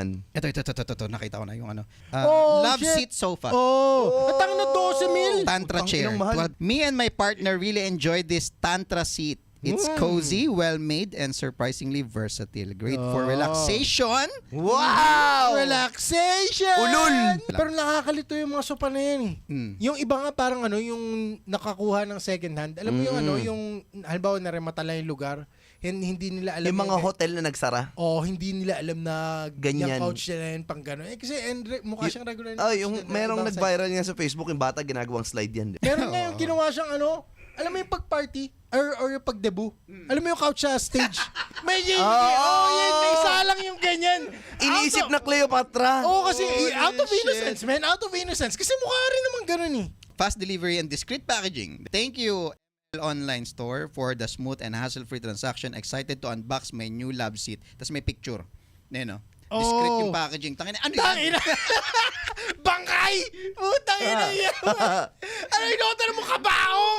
Ito. Nakita ko na yung ano. Oh, Love shit. seat sofa. At ang na 12,000. Tantra Putang chair. inang mahal. Me and my partner really enjoyed this Tantra seat. It's cozy, well-made, and surprisingly versatile. Great for relaxation. Wow! Relaxation! Ulul! Pero nakakalito yung mga sopa na yan eh. Yung iba nga parang yung nakakuha ng second hand. Alam mo yung yung halimbawa narematala yung lugar, hindi nila alam Yung mga hotel na nagsara. hindi nila alam na Ganyan. yung couch nila yun pang gano'n. Kasi mukha siyang regular na couch Yung na merong ibang nag-viral nga sa Facebook, yung bata ginagawang slide yan. Meron nga yung ginawa siyang alam mo yung pag-party or yung pag-debut. Alam mo yung couch sa stage. May yan, may salang yung ganyan. Iniisip na Cleopatra. Kasi out of innocence, man. Out of innocence. Kasi mukha rin naman ganun eh. Fast delivery and discreet packaging. Thank you, online store, for the smooth and hassle-free transaction. Excited to unbox my new love seat. Tapos may picture. Discreet yung packaging. Tangina, ano yan? Tangina. Bangkay! Putang ina yan. Ano yung nota mo kabaong?